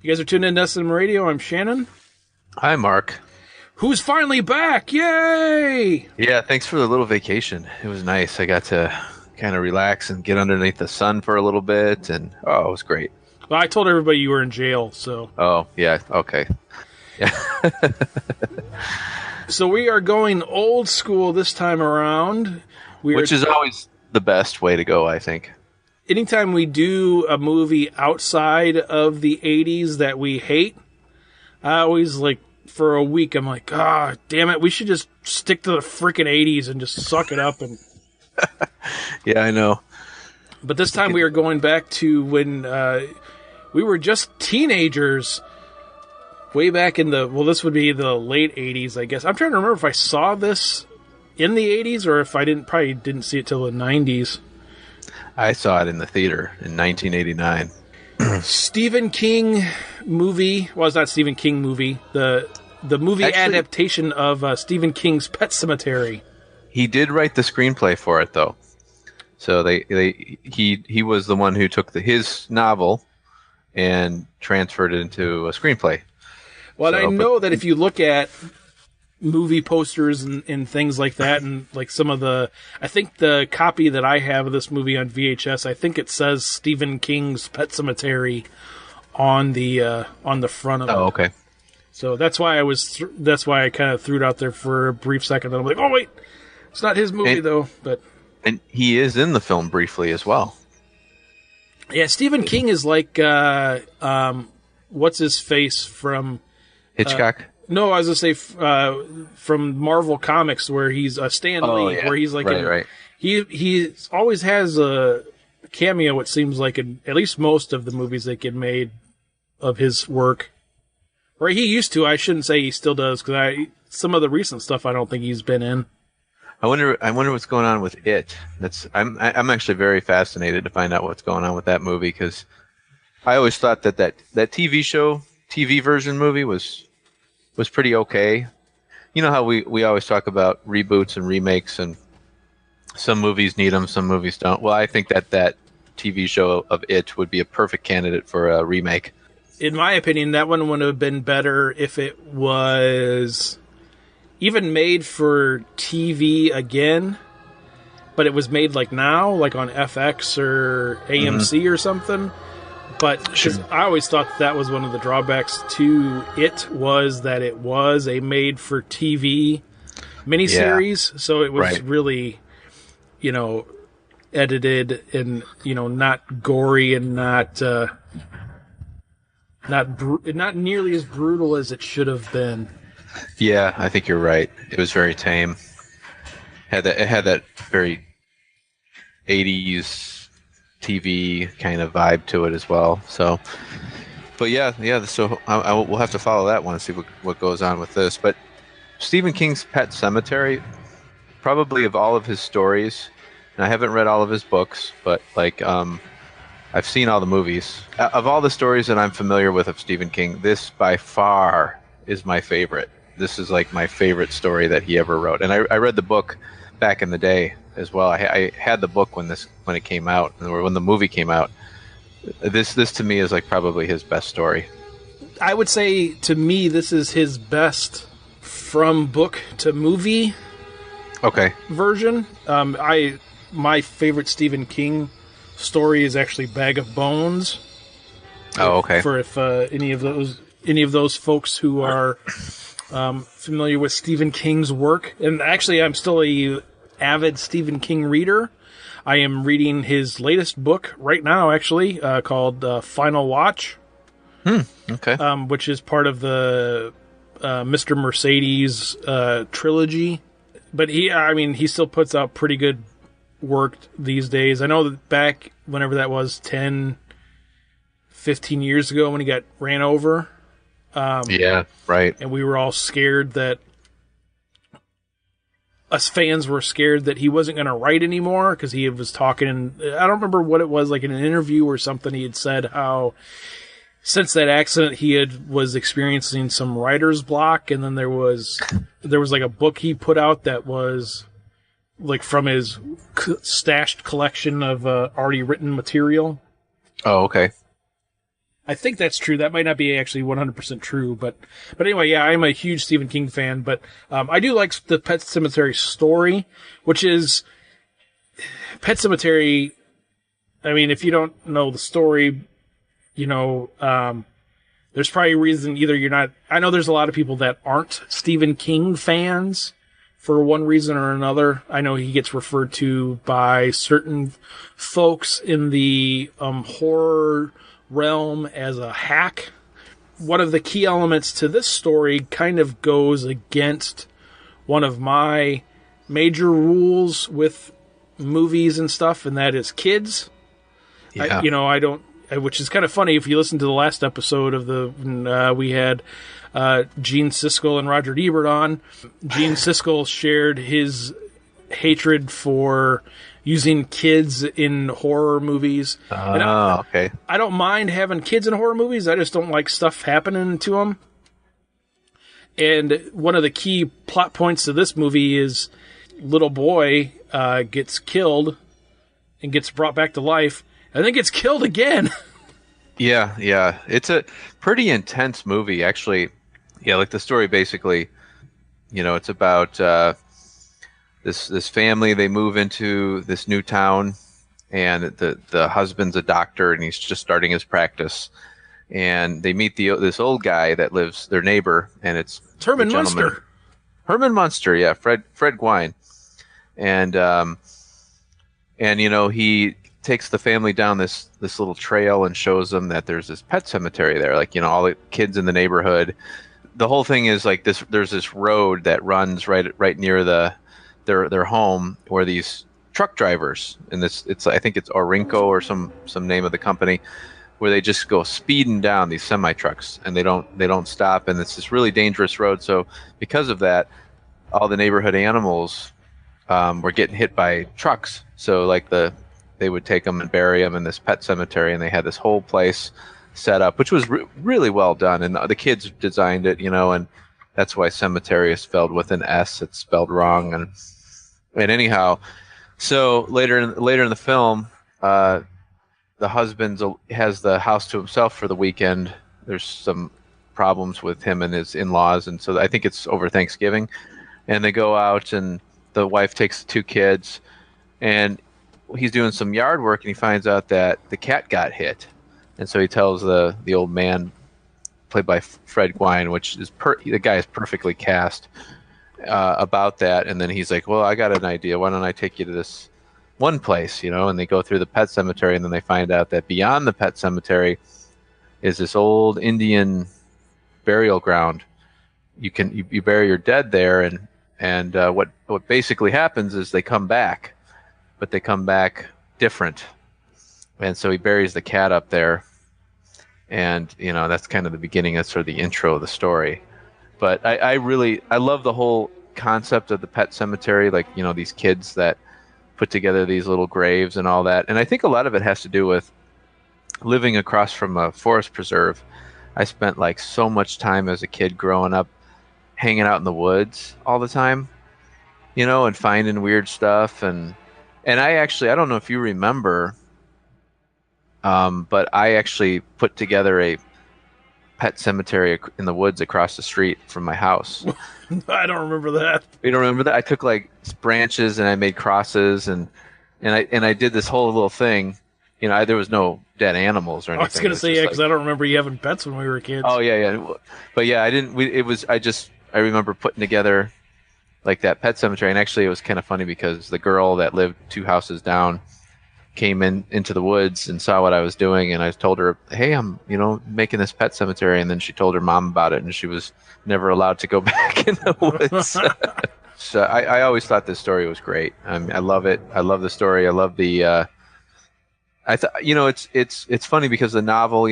You guys are tuned in to SM Radio. I'm Shannon. Hi, Mark. Who's finally back? Yay! Yeah, thanks for the little vacation. It was nice. I got to kind of relax and get underneath the sun for a little bit, and it was great. Well, I told everybody you were in jail, so... Oh, yeah, okay. Yeah. So we are going old school this time around. Which is always the best way to go, I think. Anytime we do a movie outside of the 80s that we hate, I always, for a week, I'm like, damn it, we should just stick to the freaking 80s and just suck it up. And Yeah, I know. But this time we are going back to when we were just teenagers, way back in this would be the late 80s, I guess. I'm trying to remember if I saw this in the 80s or if I probably didn't see it till the 90s. I saw it in the theater in 1989. Stephen King movie. Well, it's not Stephen King movie. The movie adaptation of Stephen King's Pet Sematary. He did write the screenplay for it, though. So he was the one who took his novel and transferred it into a screenplay. Well, I know that if you look at movie posters and things like that, and like some of I think the copy that I have of this movie on VHS, I think it says Stephen King's Pet Sematary on the front of it. Oh, okay. So that's why that's why I kind of threw it out there for a brief second. And I'm like, oh wait, it's not his movie though. And he is in the film briefly as well. Yeah, Stephen King is like what's his face from Hitchcock. No, I was going to say from Marvel Comics, where he's Stan Lee, where he's like... Right. He always has a cameo, it seems like, in at least most of the movies that get made of his work. Or he used to. I shouldn't say he still does, because some of the recent stuff I don't think he's been in. I wonder what's going on with it. I'm actually very fascinated to find out what's going on with that movie, because I always thought that TV version movie was pretty okay. You know how we always talk about reboots and remakes, and some movies need them, some movies don't. Well, I think that TV show of It would be a perfect candidate for a remake. In my opinion, that one would have been better if it was even made for TV again, but it was made like now, like on FX or AMC or something. But Sure. I always thought that was one of the drawbacks to it, was that it was a made-for-TV miniseries. Yeah. So it was really, edited and, not gory and not nearly as brutal as it should have been. Yeah, I think you're right. It was very tame. It had that very 80s TV kind of vibe to it as well. So, but yeah. So we'll have to follow that one and see what goes on with this. But Stephen King's Pet Sematary, probably of all of his stories, and I haven't read all of his books, but I've seen all the movies. Of all the stories that I'm familiar with of Stephen King, this by far is my favorite. This is like my favorite story that he ever wrote, and I read the book back in the day as well. I had the book when it came out, or when the movie came out. This to me is like probably his best story. I would say to me this is his best from book to movie. Okay. Version. My favorite Stephen King story is actually Bag of Bones. Oh, okay. For if any of those folks who are familiar with Stephen King's work, and actually I'm still a avid Stephen King reader. I am reading his latest book right now, actually, called Final Watch. Okay. Which is part of the Mr. Mercedes trilogy. But he still puts out pretty good work these days. I know that back whenever that was 10, 15 years ago when he got ran over. Yeah, right. And we were all scared that us fans were scared that he wasn't going to write anymore, because he was talking, I don't remember what it was, like in an interview or something, he had said how since that accident he was experiencing some writer's block, and then there was like a book he put out that was like from his stashed collection of already written material. Oh, okay. I think that's true. That might not be actually 100% true, but anyway, yeah, I'm a huge Stephen King fan, but I do like the Pet Sematary story, which is Pet Sematary. I mean, if you don't know the story, you know, there's probably a reason either you're not. I know there's a lot of people that aren't Stephen King fans for one reason or another. I know he gets referred to by certain folks in the horror realm as a hack. One of the key elements to this story kind of goes against one of my major rules with movies and stuff, and that is kids. Yeah. I don't, which is kind of funny if you listen to the last episode of we had Gene Siskel and Roger Ebert on. Gene Siskel shared his hatred for using kids in horror movies. Okay. I don't mind having kids in horror movies. I just don't like stuff happening to them. And one of the key plot points to this movie is little boy gets killed and gets brought back to life and then gets killed again. Yeah. It's a pretty intense movie, actually. Yeah, like the story basically, it's about this family. They move into this new town, and the husband's a doctor, and he's just starting his practice. And they meet this old guy that lives, their neighbor, and it's Herman Munster. Herman Munster, yeah, Fred Gwynne, and he takes the family down this little trail and shows them that there's this pet cemetery there. Like, all the kids in the neighborhood. The whole thing is like this. There's this road that runs right near their home, where these truck drivers, and I think it's Orinco or some name of the company, where they just go speeding down these semi trucks, and they don't stop, and it's this really dangerous road. So because of that, all the neighborhood animals were getting hit by trucks. So like they would take them and bury them in this pet cemetery, and they had this whole place set up, which was really well done, and the kids designed it, and that's why cemetery is spelled with an S. It's spelled wrong, and anyhow, so later in the film, the husband has the house to himself for the weekend. There's some problems with him and his in-laws, and so I think it's over Thanksgiving, and they go out, and the wife takes the two kids, and he's doing some yard work, and he finds out that the cat got hit. And so he tells the old man, played by Fred Gwynne, which is the guy is perfectly cast, about that. And then he's like, well, I got an idea. Why don't I take you to this one place, And they go through the pet cemetery, and then they find out that beyond the pet cemetery is this old Indian burial ground. You bury your dead there, and what basically happens is they come back, but they come back different. And so he buries the cat up there. And, that's kind of the beginning. That's sort of the intro of the story. But I love the whole concept of the pet cemetery. Like, these kids that put together these little graves and all that. And I think a lot of it has to do with living across from a forest preserve. I spent like so much time as a kid growing up hanging out in the woods all the time, and finding weird stuff. And I don't know if you remember, but I actually put together a pet cemetery in the woods across the street from my house. I don't remember that. You don't remember that? I took like branches and I made crosses, and I did this whole little thing. There was no dead animals or anything. I was going to say, yeah, because I don't remember you having pets when we were kids. Oh yeah. But yeah, I didn't. I remember putting together like that pet cemetery, and actually it was kind of funny because the girl that lived 2 houses down came into the woods and saw what I was doing, and I told her, hey, I'm making this pet cemetery, and then she told her mom about it, and she was never allowed to go back in the woods. So I always thought this story was great. I love it. I love the story. I love the I thought it's funny because the novel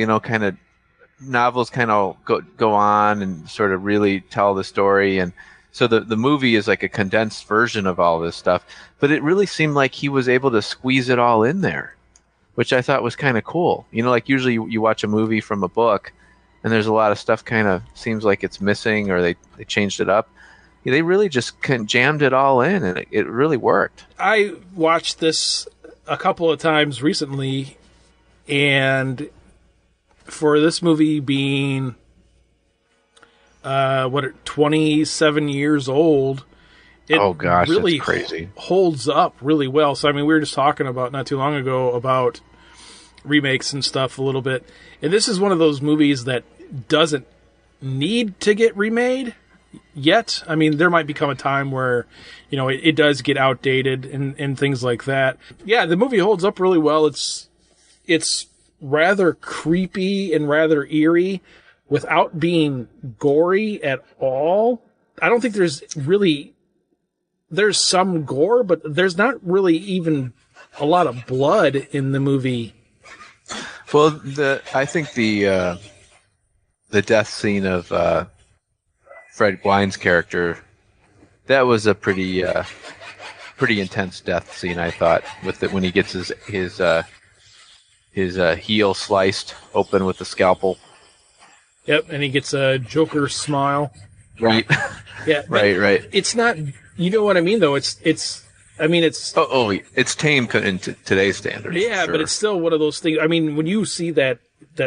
novels kind of go on and sort of really tell the story, and so the movie is like a condensed version of all this stuff, but it really seemed like he was able to squeeze it all in there, which I thought was kind of cool. Like usually you watch a movie from a book and there's a lot of stuff kind of seems like it's missing, or they changed it up. They really just jammed it all in, and it really worked. I watched this a couple of times recently, and for this movie being 27 years old, it Oh gosh, really that's crazy. holds up really well. So I mean, we were just talking about not too long ago about remakes and stuff a little bit, and this is one of those movies that doesn't need to get remade yet. I mean, there might become a time where, it does get outdated and things like that. Yeah, the movie holds up really well. It's rather creepy and rather eerie without being gory at all. I don't think there's some gore, but there's not really even a lot of blood in the movie. Well, I think the death scene of Fred Gwynne's character, that was a pretty intense death scene, I thought, with it when he gets his heel sliced open with the scalpel. Yep, and he gets a Joker smile. Right. Yeah. Right. It's not. You know what I mean, though. It's. I mean, it's. It's tame in today's standards. Yeah, sure. but it's still one of those things. I mean, when you see that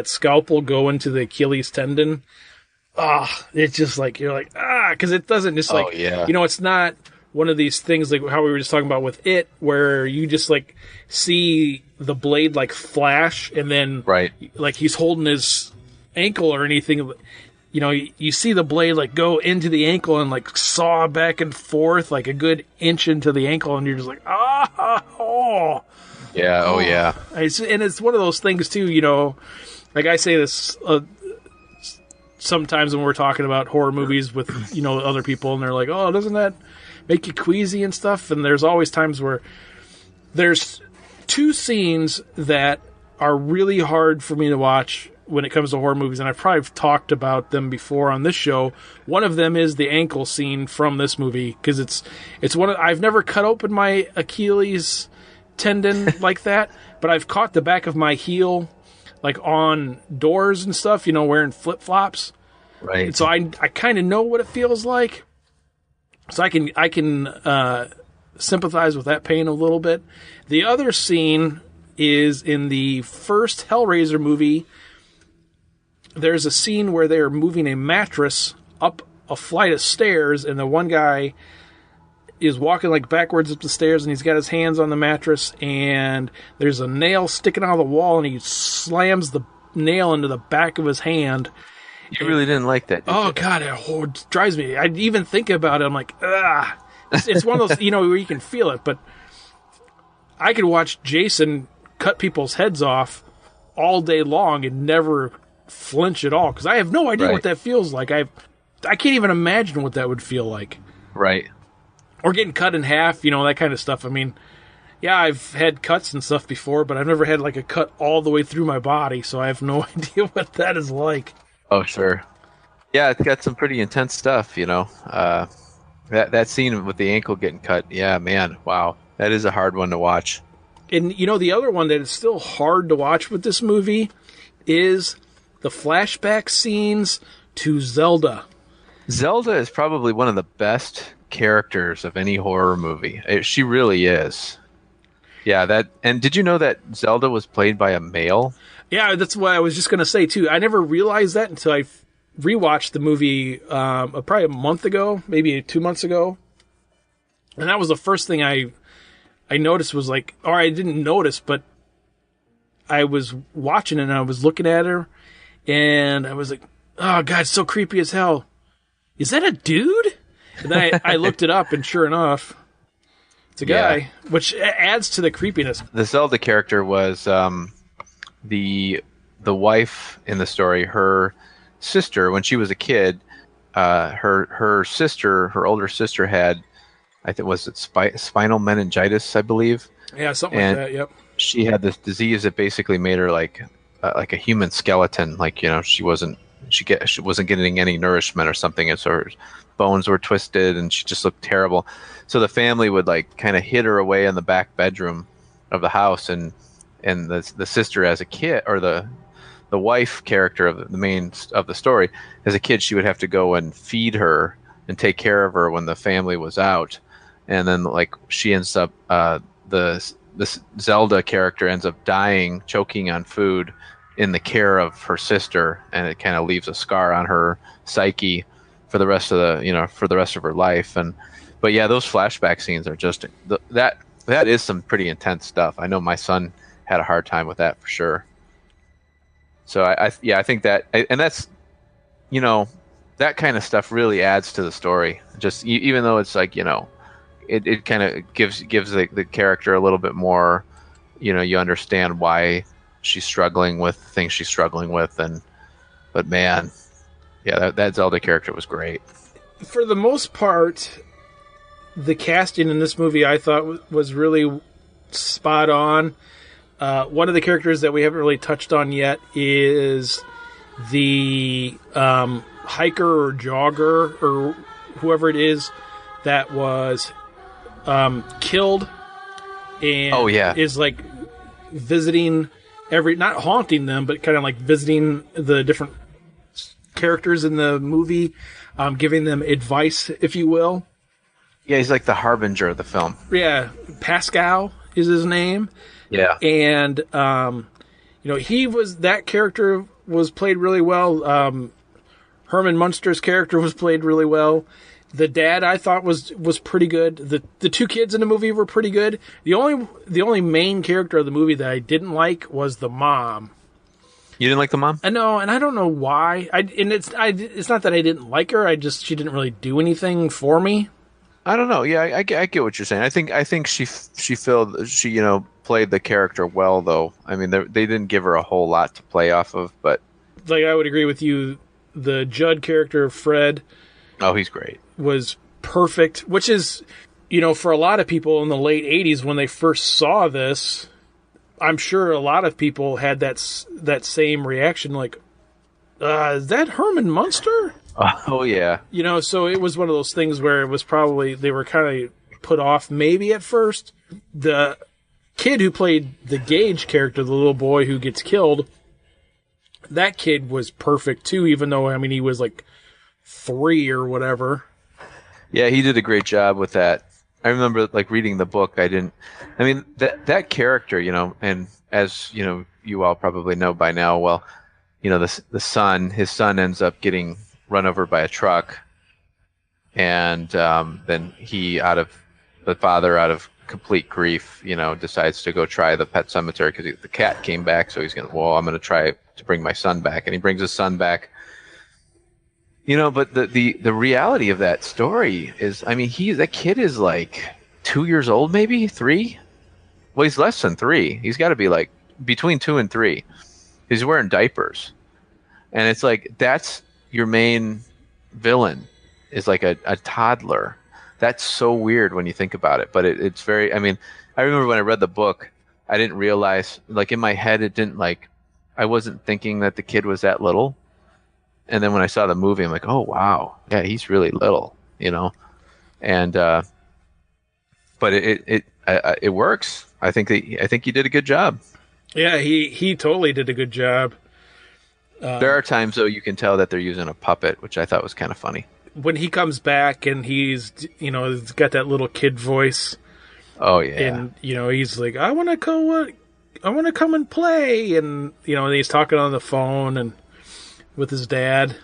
scalpel go into the Achilles tendon, it's just like you're like because it doesn't just like it's not one of these things like how we were just talking about with It, where you just like see the blade like flash and then like he's holding his ankle or anything. You see the blade like go into the ankle and like saw back and forth like a good inch into the ankle, and you're just like yeah. It's one of those things too. Like I say this sometimes when we're talking about horror movies with other people, and they're like, "Oh, doesn't that make you queasy and stuff?" And there's always times where there's two scenes that are really hard for me to watch when it comes to horror movies, and I've probably talked about them before on this show. One of them is the ankle scene from this movie, because it's I've never cut open my Achilles tendon like that, but I've caught the back of my heel like on doors and stuff, wearing flip-flops. Right. And so I kind of know what it feels like. So I can sympathize with that pain a little bit. The other scene is in the first Hellraiser movie. There's a scene where they're moving a mattress up a flight of stairs, and the one guy is walking like backwards up the stairs, and he's got his hands on the mattress, and there's a nail sticking out of the wall, and he slams the nail into the back of his hand. You really didn't like that, did you? God, it drives me. I even think about it, I'm like, It's one of those, where you can feel it, but I could watch Jason cut people's heads off all day long and never flinch at all, because I have no idea what that feels like. I can't even imagine what that would feel like. Right. Or getting cut in half, that kind of stuff. I mean, yeah, I've had cuts and stuff before, but I've never had like a cut all the way through my body, so I have no idea what that is like. Oh, sure. Yeah, it's got some pretty intense stuff, That scene with the ankle getting cut, yeah, man, wow. That is a hard one to watch. And, the other one that is still hard to watch with this movie is the flashback scenes to Zelda. Zelda is probably one of the best characters of any horror movie. She really is. Yeah, and did you know that Zelda was played by a male? Yeah, that's what I was just going to say, too. I never realized that until I rewatched the movie probably a month ago, maybe 2 months ago. And that was the first thing I noticed was like, or I didn't notice, but I was watching it and I was looking at her and I was like, oh, God, it's so creepy as hell. Is that a dude? And then I looked it up, and sure enough, it's a guy, which adds to the creepiness. The Zelda character was the wife in the story. Her sister, when she was a kid, her sister, her older sister, had, I think, was it spinal meningitis, I believe. Yeah, something like that. Yep. She had this disease that basically made her like a human skeleton. Like, she wasn't getting any nourishment or something, and so her bones were twisted, and she just looked terrible. So the family would like kind of hid her away in the back bedroom of the house, and the sister as a kid, or the wife character of the main of the story, as a kid, she would have to go and feed her and take care of her when the family was out, and then like she ends up this Zelda character ends up dying, choking on food in the care of her sister, and it kind of leaves a scar on her psyche for the rest of her life. But yeah, those flashback scenes are just that is some pretty intense stuff. I know my son had a hard time with that for sure. So I think that, and that's, that kind of stuff really adds to the story. Just even though it's like, it kind of gives the character a little bit more, you understand why she's struggling with things she's struggling with. But man, yeah, that Zelda character was great. For the most part, the casting in this movie I thought was really spot on. One of the characters that we haven't really touched on yet is the hiker or jogger or whoever it is that was killed and is like visiting not haunting them, but kind of like visiting the different characters in the movie, giving them advice, if you will. Yeah, he's like the harbinger of the film. Yeah, Pascal is his name. Yeah. And, that character was played really well. Herman Munster's character was played really well. The dad, I thought, was pretty good. The two kids in the movie were pretty good. The only main character of the movie that I didn't like was the mom. You didn't like the mom? No, and I don't know why. It's not that I didn't like her. She didn't really do anything for me. I don't know. Yeah, I get what you're saying. I think she played the character well, though. I mean, they didn't give her a whole lot to play off of, but like I would agree with you. The Judd character, Fred. Oh, he's great. Was perfect, which is, for a lot of people in the late 80s when they first saw this, I'm sure a lot of people had that same reaction, like, is that Herman Munster? Oh, yeah. So it was one of those things where it was probably, they were kind of put off maybe at first. The kid who played the Gage character, the little boy who gets killed, that kid was perfect too, even though, he was like 3 or whatever. Yeah, he did a great job with that. I remember reading the book. That character, and as you all probably know by now, well, his son ends up getting run over by a truck, and then the father, out of complete grief, decides to go try the Pet Sematary because the cat came back. So I'm going to try to bring my son back, and he brings his son back. But the reality of that story is, that kid is like 2 years old, maybe 3. Well, he's less than 3. He's got to be like between 2 and 3. He's wearing diapers, and it's like that's your main villain is like a toddler. That's so weird when you think about it, but it's very. I remember when I read the book, I didn't realize, in my head, it didn't I wasn't thinking that the kid was that little. And then when I saw the movie, I'm like, oh wow, yeah, he's really little, and but it works. I think he did a good job. Yeah, he totally did a good job. There are times though you can tell that they're using a puppet, which I thought was kind of funny. When he comes back and he's he's got that little kid voice. Oh yeah, and he's like, I want to come and play, and and he's talking on the phone and with his dad,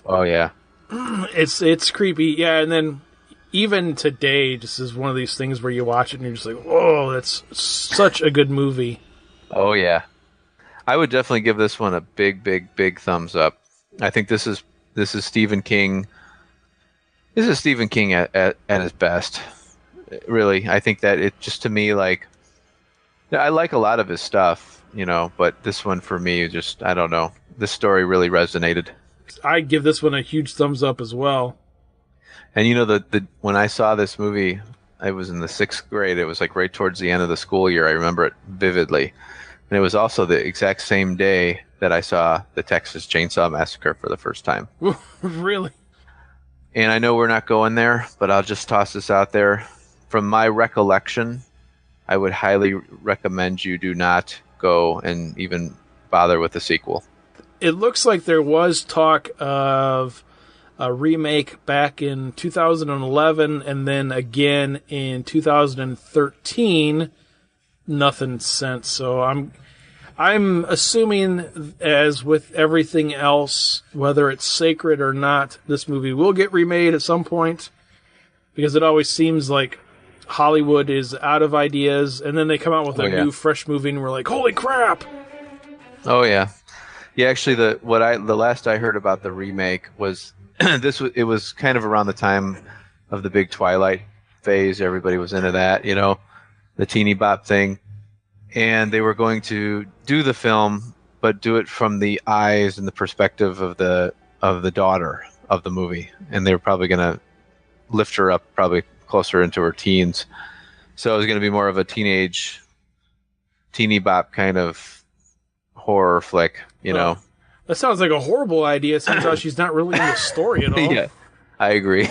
Oh yeah. It's creepy. Yeah, and then even today, just is one of these things where you watch it and you're just like, whoa, that's such a good movie. Oh yeah. I would definitely give this one a big, big, big thumbs up. I think this is Stephen King. This is Stephen King at his best. Really. I think that it just, to me, I like a lot of his stuff, but this one for me, just, I don't know. This story really resonated. I give this one a huge thumbs up as well. And when I saw this movie, I was in the 6th grade. It was right towards the end of the school year. I remember it vividly. And it was also the exact same day that I saw the Texas Chainsaw Massacre for the first time. Really? And I know we're not going there, but I'll just toss this out there. From my recollection, I would highly recommend you do not go and even bother with the sequel. It looks like there was talk of a remake back in 2011 and then again in 2013. Nothing since. So I'm assuming, as with everything else, whether it's sacred or not, this movie will get remade at some point, because it always seems like Hollywood is out of ideas, and then they come out with a new, fresh movie, and we're like, holy crap! Oh yeah, yeah. Actually, the last I heard about the remake was it was kind of around the time of the big Twilight phase. Everybody was into that, you know, the teeny bop thing, and they were going to do the film, but do it from the eyes and the perspective of the daughter of the movie, and they were probably going to lift her up probably closer into her teens. So it was going to be more of a teeny bop kind of horror flick, you know. That sounds like a horrible idea, since she's not really in the story at all. Yeah, I agree.